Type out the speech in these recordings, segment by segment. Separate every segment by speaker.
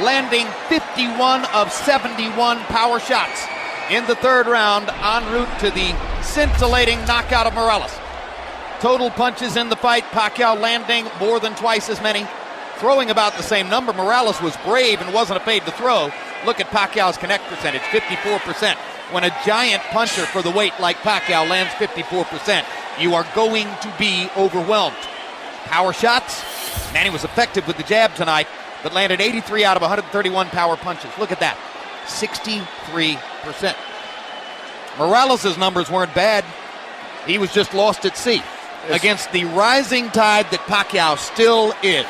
Speaker 1: landing 51 of 71 power shots in the third round, en route to the scintillating knockout of Morales. Total punches in the fight, Pacquiao landing more than twice as many, throwing about the same number. Morales was brave and wasn't afraid to throw. Look at Pacquiao's connect percentage, 54%. When a giant puncher for the weight like Pacquiao lands 54%, you are going to be overwhelmed. Power shots, Manny was effective with the jab tonight, but landed 83 out of 131 power punches. Look at that, 63%. Morales' numbers weren't bad. He was just lost at sea against the rising tide that Pacquiao still is.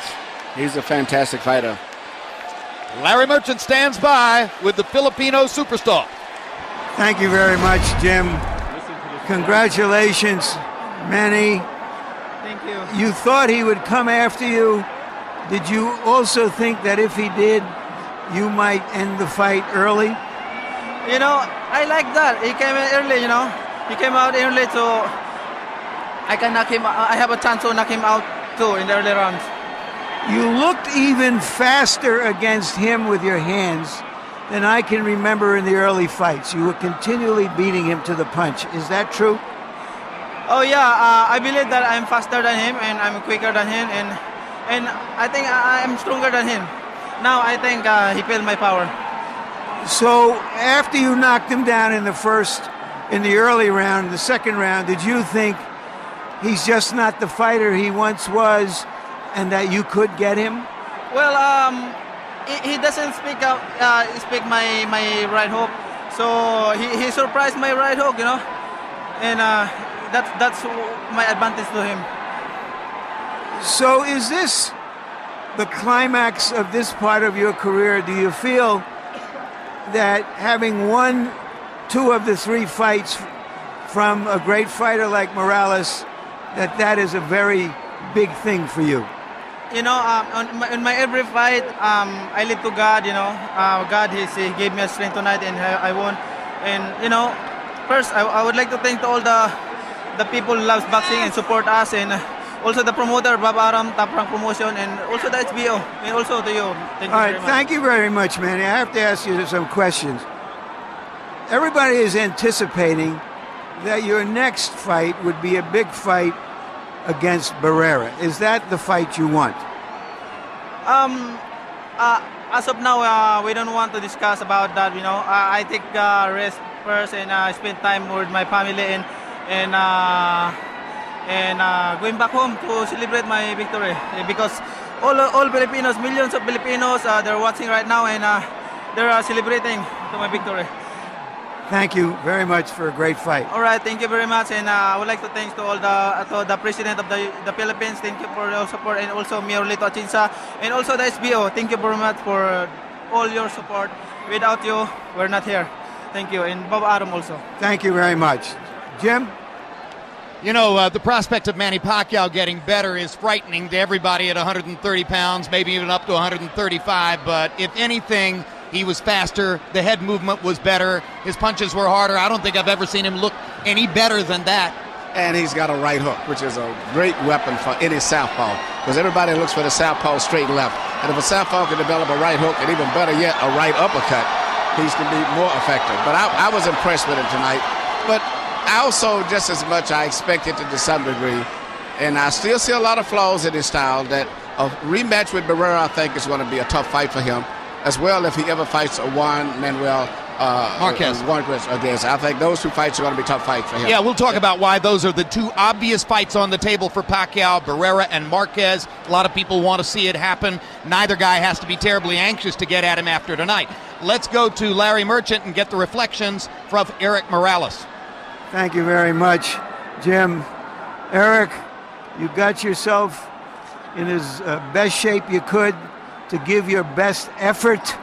Speaker 2: He's a fantastic fighter.
Speaker 1: Larry Merchant stands by with the Filipino superstar.
Speaker 3: Thank you very much, Jim. Congratulations, Manny.
Speaker 4: Thank you.
Speaker 3: You thought he would come after you. Did you also think that if he did, you might end the fight early?
Speaker 4: You know, I like that. He came in early, you know. He came out early, so I can knock him. I have a chance to knock him out too in the early rounds.
Speaker 3: You looked even faster against him with your hands than I can remember in the early fights. You were continually beating him to the punch. Is that true?
Speaker 4: Oh yeah, I believe that I'm faster than him and I'm quicker than him, and I think I'm stronger than him. Now I think he felt my power.
Speaker 3: So after you knocked him down in the early round, the second round, did you think he's just not the fighter he once was, and that you could get him?
Speaker 4: Well, he doesn't speak my right hook, so he surprised my right hook, you know, and that's my advantage to him.
Speaker 3: So is this the climax of this part of your career? Do you feel that having won 2 of the 3 fights from a great fighter like Morales, that is a very big thing for you?
Speaker 4: You know, in my every fight, I live to God, you know. God, he gave me a strength tonight and I won. And, you know, first, I would like to thank all the people who love boxing and support us, and also the promoter, Bob Aram, Top Rank Promotion, and also the HBO, and also to you. Thank you very much.
Speaker 3: Thank you very much, Manny. I have to ask you some questions. Everybody is anticipating that your next fight would be a big fight against Barrera. Is that the fight you want?
Speaker 4: As of now, we don't want to discuss about that. You know, I take rest first and spend time with my family and going back home to celebrate my victory, because all Filipinos, millions of Filipinos, they're watching right now and they're celebrating to my victory.
Speaker 3: Thank you very much for a great fight.
Speaker 4: All right, thank you very much, and I would like to thank to all the president of the Philippines. Thank you for your support, and also Mayor Lito Atienza, and also the SBO. Thank you very much for all your support. Without you, we're not here. Thank you, and Bob Aram also.
Speaker 3: Thank you very much. Jim?
Speaker 1: You know, the prospect of Manny Pacquiao getting better is frightening to everybody at 130 pounds, maybe even up to 135, but if anything, he was faster, the head movement was better, his punches were harder. I don't think I've ever seen him look any better than that.
Speaker 2: And he's got a right hook, which is a great weapon for any southpaw, because everybody looks for the southpaw straight and left. And if a southpaw can develop a right hook, and even better yet, a right uppercut, he's going to be more effective. But I was impressed with him tonight. But I also, just as much, I expected it to some degree. And I still see a lot of flaws in his style. That a rematch with Barrera, I think, is going to be a tough fight for him, as well if he ever fights a Juan Manuel Marquez against. I think those 2 fights are going to be tough fights for him.
Speaker 1: Yeah, we'll talk about why those are the 2 obvious fights on the table for Pacquiao, Barrera and Marquez. A lot of people want to see it happen. Neither guy has to be terribly anxious to get at him after tonight. Let's go to Larry Merchant and get the reflections from Eric Morales.
Speaker 3: Thank you very much, Jim. Eric, you got yourself in as best shape you could to give your best effort.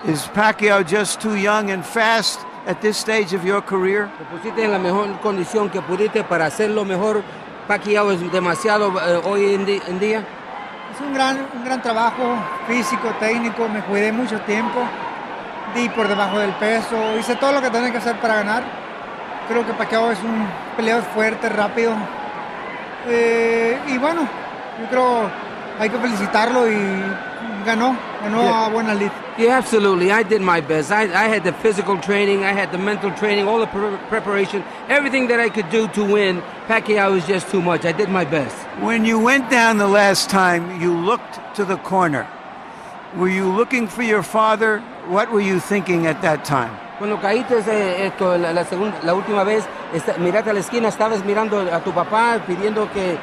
Speaker 3: Is Pacquiao just too young and fast at this stage of your career?
Speaker 5: Te pusiste en la mejor condición que pudiste para hacerlo mejor. Pacquiao es demasiado hoy en día.
Speaker 6: Es un gran trabajo físico, técnico. Me cuidé mucho tiempo. Di por debajo del peso. Hice todo lo que tenía que hacer para ganar. Creo que Pacquiao es un peleador fuerte, rápido. Y bueno, yo creo hay que felicitarlo y ganó a buena lid.
Speaker 5: Yeah, absolutely. I did my best. I had the physical training, I had the mental training, all the preparation, everything that I could do to win. Pacquiao was just too much. I did my best.
Speaker 3: When you went down the last time, you looked to the corner. Were you looking for your father? What were you thinking at that time?
Speaker 5: Cuando caíste la última vez, miraste a la esquina, estabas mirando a tu papá pidiendo ¿qué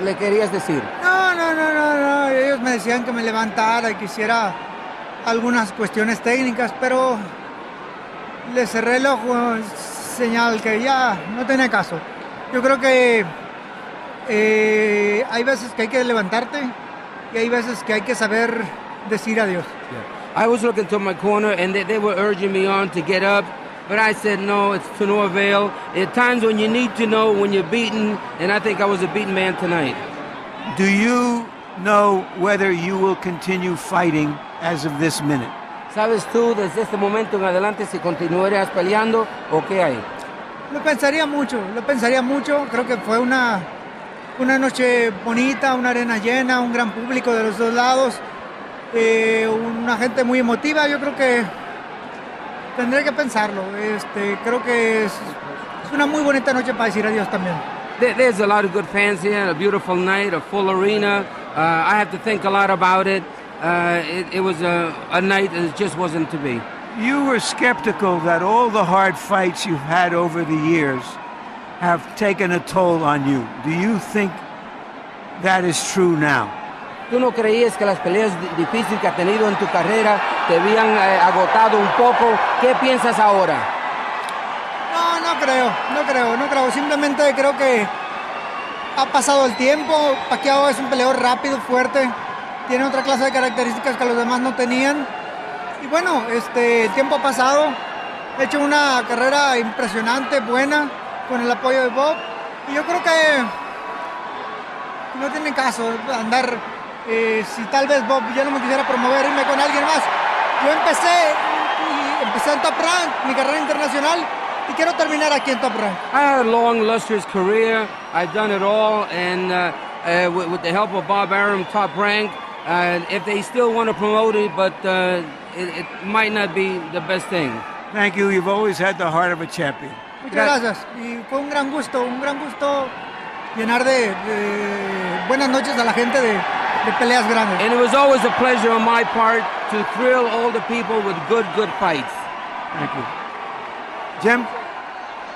Speaker 5: le querías decir?
Speaker 6: No. Ellos me decían que me levantara y que hiciera algunas cuestiones técnicas, pero le cerré el ojo, señal que ya no tenía caso. Yo creo que hay veces que hay que levantarte y hay veces que hay que saber decir adiós.
Speaker 5: Yeah. I was looking to my corner and they were urging me on to get up, but I said no, it's to no avail. At times when you need to know when you're beaten, and I think I was a beaten man tonight.
Speaker 3: Do you know whether you will continue fighting as of this minute?
Speaker 5: ¿Sabes tú desde este momento en adelante si continuarías peleando o qué hay?
Speaker 6: Lo pensaría mucho. Creo que fue una noche bonita, una arena llena, un gran público de los dos lados, una gente muy emotiva. Yo creo que tendré que pensarlo. Creo que es una muy bonita noche para decir adiós también.
Speaker 5: There's a lot of good fans here, a beautiful night, a full arena. I have to think a lot about it. It was a night that just wasn't to be.
Speaker 3: You were skeptical that all the hard fights you've had over the years have taken a toll on you. Do you think that is true now?
Speaker 5: ¿Tú no creías que las peleas difíciles que has tenido en tu carrera te habían agotado un poco? ¿Qué piensas ahora?
Speaker 6: No creo. Simplemente creo que ha pasado el tiempo. Pacquiao es un peleador rápido, fuerte. Tiene otra clase de características que los demás no tenían. Y bueno, el tiempo ha pasado. He hecho una carrera impresionante, buena, con el apoyo de Bob. Y yo creo que no tiene caso andar, si tal vez Bob ya no me quisiera promover, irme con alguien más. Yo empecé en Top Rank, mi carrera internacional, y quiero terminar aquí en Top Rank.
Speaker 5: I had a long, lustrous career. I've done it all, and with the help of Bob Arum, Top Rank, if they still want to promote it, but it might not be the best thing.
Speaker 3: Thank you. You've always had the heart of a champion.
Speaker 6: Muchas gracias. Y fue un gran gusto llenar de buenas noches a la gente de peleas grandes.
Speaker 5: And it was always a pleasure on my part to thrill all the people with good fights.
Speaker 3: Thank you. Jim,